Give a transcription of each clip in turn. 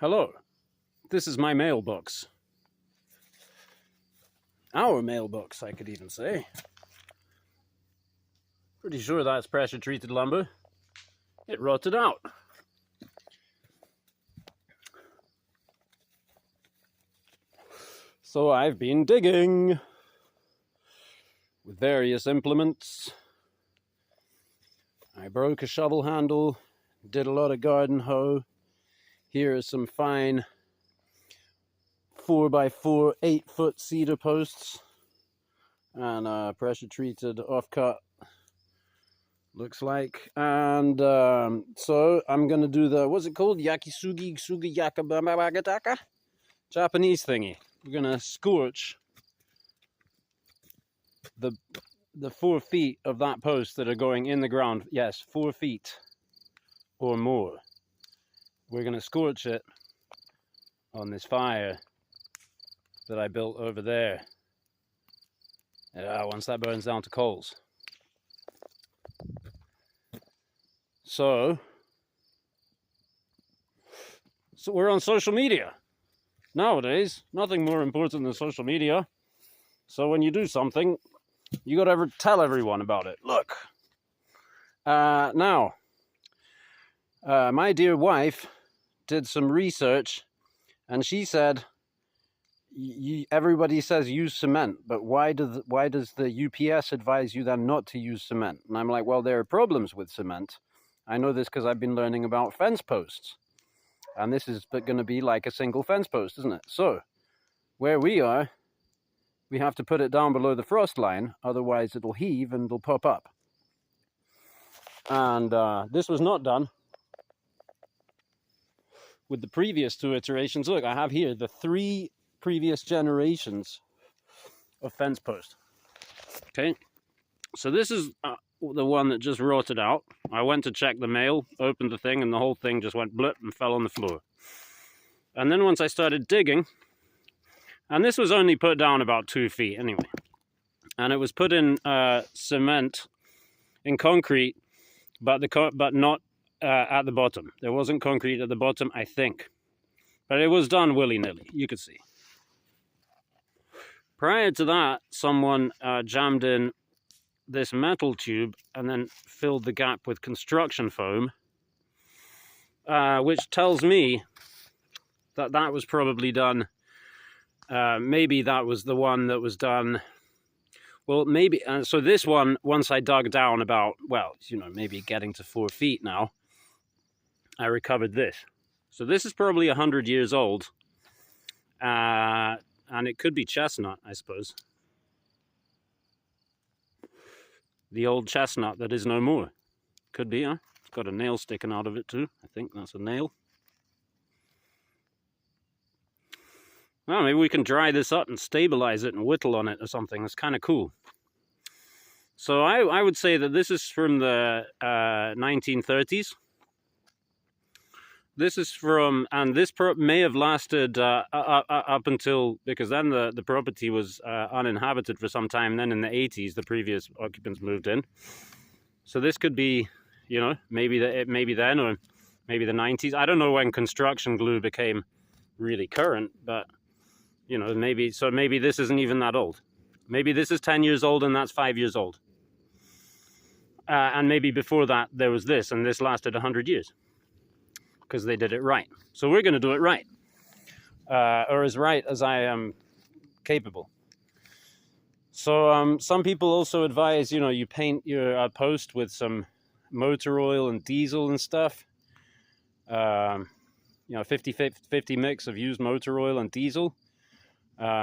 Hello, this is my mailbox. Our mailbox, I could even say. Pretty sure that's pressure-treated lumber. It rotted out. So I've been digging with various implements. I broke a shovel handle, did a lot of garden hoe. Here are some fine 4x4 8-foot cedar posts and a pressure-treated offcut, looks like. And so I'm gonna do the, what's it called? Yakisugi sugi yakabagataka? Japanese thingy. We're gonna scorch the 4 feet of that post that are going in the ground. Yes, 4 feet or more. We're gonna scorch it on this fire that I built over there. Once that burns down to coals. So we're on social media. Nowadays, nothing more important than social media. So when you do something, you gotta tell everyone about it. Look. Now, my dear wife did some research, and she said, everybody says use cement, but why does the UPS advise you then not to use cement? And I'm like, well, there are problems with cement. I know this because I've been learning about fence posts. And this is going to be like a single fence post, isn't it? So, where we are, we have to put it down below the frost line, otherwise it'll heave and it'll pop up. And this was not done with the previous 2 iterations. Look, I have here the 3 previous generations of fence post. Okay, so this is the one that just rotted out. I went to check the mail, opened the thing, and the whole thing just went blip and fell on the floor. And then once I started digging, and this was only put down about 2 feet anyway, and it was put in cement, in concrete, but not at the bottom. There wasn't concrete at the bottom, I think. But it was done willy-nilly, you could see. Prior to that, someone jammed in this metal tube and then filled the gap with construction foam, which tells me that that was probably done, maybe that was the one that was done, well, maybe, so this one, once I dug down about, well, maybe getting to 4 feet now, I recovered this. So this is probably 100 years old, and it could be chestnut, I suppose. The old chestnut that is no more. Could be, huh? It's got a nail sticking out of it too. I think that's a nail. Well, maybe we can dry this up and stabilize it and whittle on it or something. That's kind of cool. So I would say that this is from the 1930s. This is from, and this may have lasted up until, because then the property was uninhabited for some time. Then in the 80s, the previous occupants moved in. So this could be, maybe then, or maybe the 90s. I don't know when construction glue became really current, but, maybe this isn't even that old. Maybe this is 10 years old and that's 5 years old. And maybe before that there was this, and this lasted 100 years. Because they did it right. So we're going to do it right. Or as right as I am capable. So some people also advise, you paint your post with some motor oil and diesel and stuff. 50-50 mix of used motor oil and diesel.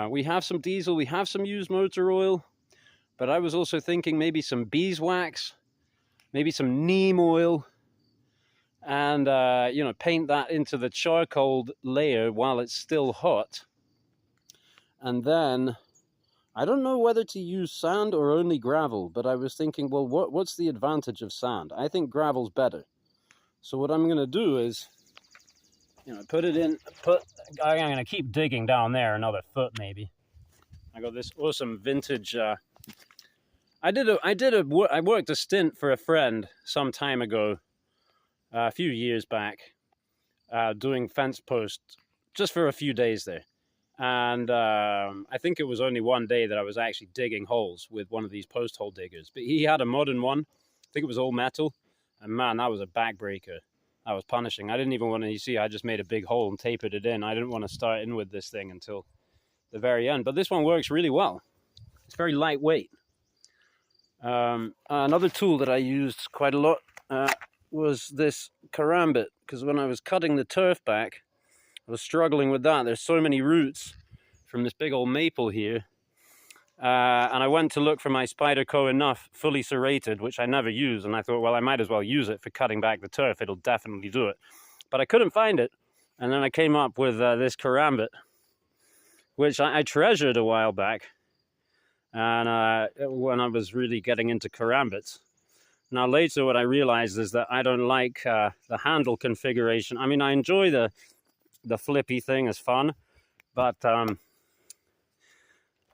We have some diesel, we have some used motor oil. But I was also thinking maybe some beeswax, maybe some neem oil. And, paint that into the charcoal layer while it's still hot. And then, I don't know whether to use sand or only gravel, but I was thinking, well, what's the advantage of sand? I think gravel's better. So what I'm going to do is, put it in, I'm going to keep digging down there another foot maybe. I got this awesome vintage, I worked a stint for a friend some time ago. A few years back, doing fence posts just for a few days there. And I think it was only one day that I was actually digging holes with one of these post hole diggers. But he had a modern one. I think it was all metal. And man, that was a backbreaker. That was punishing. I didn't even want to, you see, I just made a big hole and tapered it in. I didn't want to start in with this thing until the very end. But this one works really well. It's very lightweight. Another tool that I used quite a lot was this karambit. Because when I was cutting the turf back, I was struggling with that. There's so many roots from this big old maple here. And I went to look for my Spyderco Enough fully serrated, which I never use. And I thought, well, I might as well use it for cutting back the turf. It'll definitely do it. But I couldn't find it. And then I came up with this karambit, which I treasured a while back. And when I was really getting into karambits. Now later what I realized is that I don't like the handle configuration. I mean, I enjoy the flippy thing is fun, but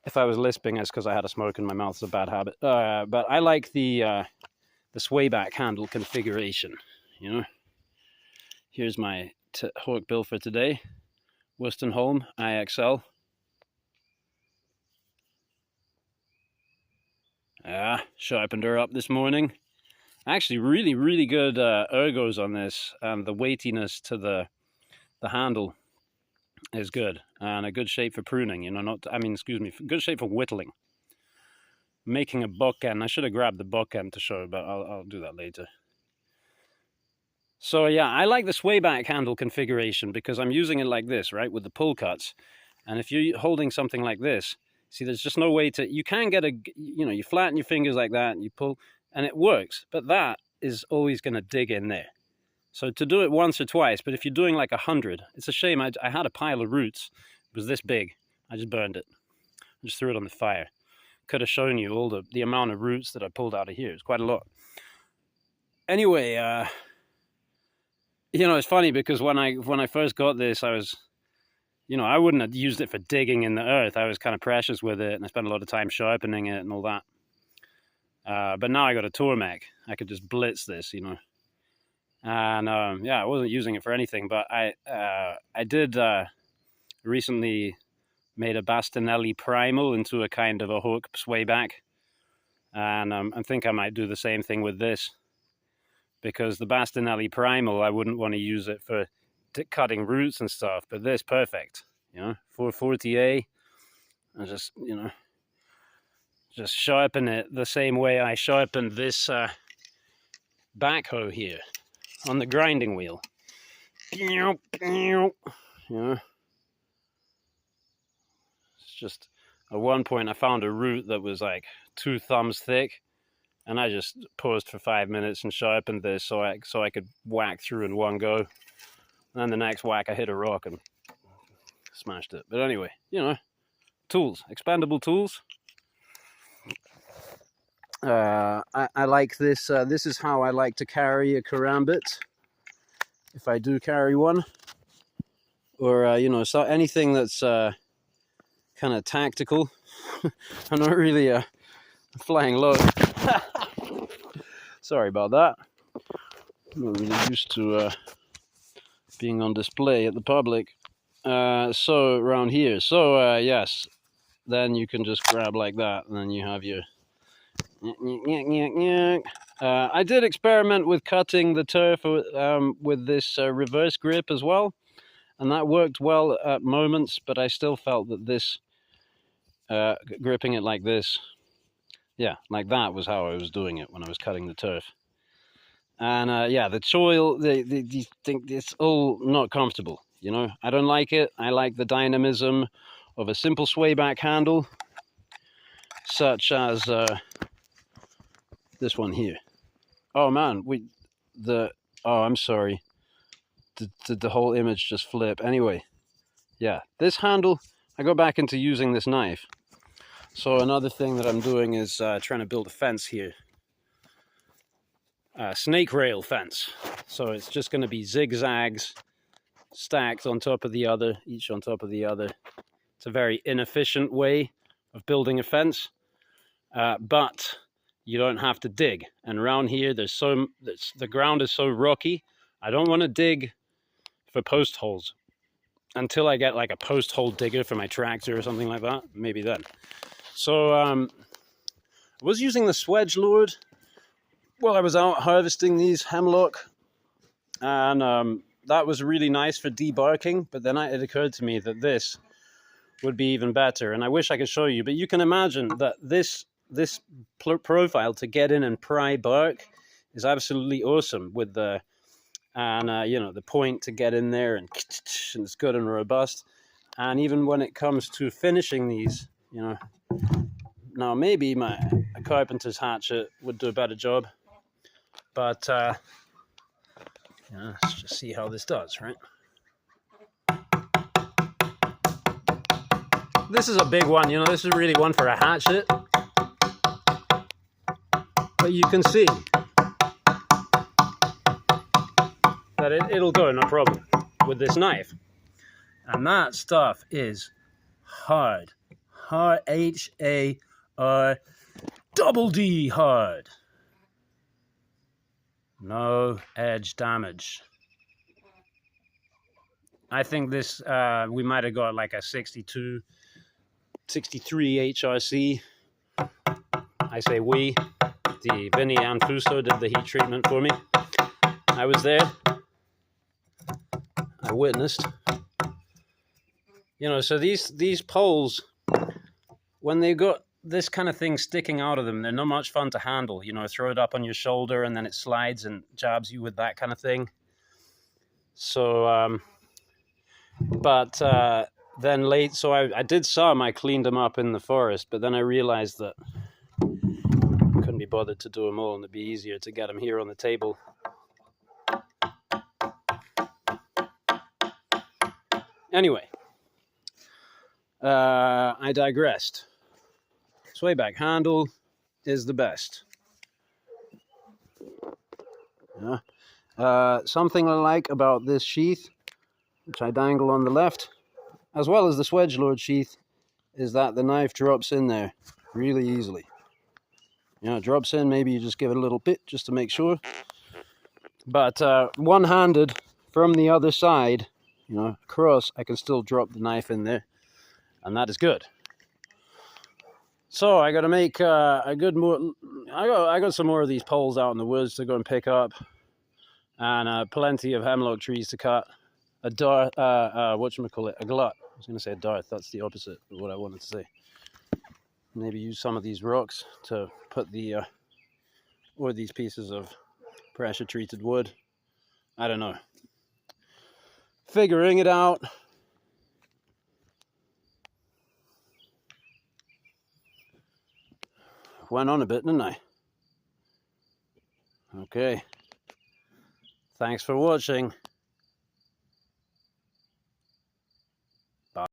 if I was lisping, it's because I had a smoke in my mouth. It's a bad habit. But I like the sway back handle configuration. You know, here's my hawk bill for today, Worstenholm IXL. Sharpened her up this morning. Actually, really good ergos on this, and the weightiness to the handle is good, and a good shape for pruning, you know, good shape for whittling. Making a buck end. I should have grabbed the buck end to show, but I'll do that later. So yeah, I like the sway back handle configuration because I'm using it like this, right, with the pull cuts. And if you're holding something like this, see, there's just no way to, you can get you flatten your fingers like that and you pull, and it works, but that is always going to dig in there. So to do it once or twice, but if you're doing like 100, it's a shame. I had a pile of roots. It was this big. I just burned it. I just threw it on the fire. Could have shown you all the amount of roots that I pulled out of here. It's quite a lot. Anyway, you know, it's funny because when I first got this, I was, you know, I wouldn't have used it for digging in the earth. I was kind of precious with it, and I spent a lot of time sharpening it and all that. But now I got a Tormek. I could just blitz this, you know. And yeah, I wasn't using it for anything, but I did recently made a Bastinelli primal into a kind of a hook swayback, and I think I might do the same thing with this, because the Bastinelli primal, I wouldn't want to use it for cutting roots and stuff, but this perfect, you know, 440A, and just, you know, just sharpen it the same way I sharpened this backhoe here on the grinding wheel. Yeah. It's just, at one point I found a root that was like 2 thumbs thick, and I just paused for 5 minutes and sharpened this so I could whack through in one go. And then the next whack I hit a rock and smashed it. But anyway, you know, tools, expandable tools. I like this. This is how I like to carry a karambit, if I do carry one, or you know, so anything that's kind of tactical. I'm not really flying low. Sorry about that. I'm not really used to being on display at the public. So around here, so yes, then you can just grab like that, and then you have your. I did experiment with cutting the turf with this reverse grip as well, and that worked well at moments, but I still felt that this gripping it like this, yeah, like that was how I was doing it when I was cutting the turf. And yeah, the choil, you think it's all not comfortable, you know. I don't like it. I like the dynamism of a simple swayback handle, such as this one here. Oh man, oh, I'm sorry. Did the whole image just flip? Anyway, yeah, this handle, I go back into using this knife. So another thing that I'm doing is trying to build a fence here. Snake rail fence. So it's just going to be zigzags stacked on top of the other, each on top of the other. It's a very inefficient way of building a fence, but you don't have to dig. And around here, the ground is so rocky. I don't want to dig for post holes. Until I get like a post hole digger for my tractor or something like that, maybe then. So I was using the Swedge Lord while I was out harvesting these hemlock, and that was really nice for debarking, but then it occurred to me that this would be even better, and I wish I could show you, but you can imagine that this profile to get in and pry bark is absolutely awesome with the, and you know, the point to get in there, and it's good and robust. And even when it comes to finishing these, you know, now maybe a carpenter's hatchet would do a better job, but you know, let's just see how this does, right? This is a big one, you know, this is really one for a hatchet. But you can see that it'll go, no problem, with this knife. And that stuff is hard. Hard, H-A-R double D hard. No edge damage. I think this, we might have got like a 62, 63 HRC. I say we. The Vinny and Fuso did the heat treatment for me. I was there. I witnessed. You know, so these poles, when they've got this kind of thing sticking out of them, they're not much fun to handle. You know, throw it up on your shoulder and then it slides and jabs you with that kind of thing. So, but then so I did some, I cleaned them up in the forest, but then I realized that I couldn't be bothered to do them all, and it'd be easier to get them here on the table. Anyway, I digressed. Swayback handle is the best. Yeah. Something I like about this sheath, which I dangle on the left, as well as the Swedge Lord sheath, is that the knife drops in there really easily. You know, it drops in, maybe you just give it a little bit just to make sure. But one-handed from the other side, you know, across, I can still drop the knife in there, and that is good. So I got to make I got some more of these poles out in the woods to go and pick up, and plenty of hemlock trees to cut. A dart, whatchamacallit, a glut. I was going to say a dart. That's the opposite of what I wanted to say. Maybe use some of these rocks to put the or these pieces of pressure treated wood. I don't know. Figuring it out. Went on a bit, didn't I? Okay. Thanks for watching.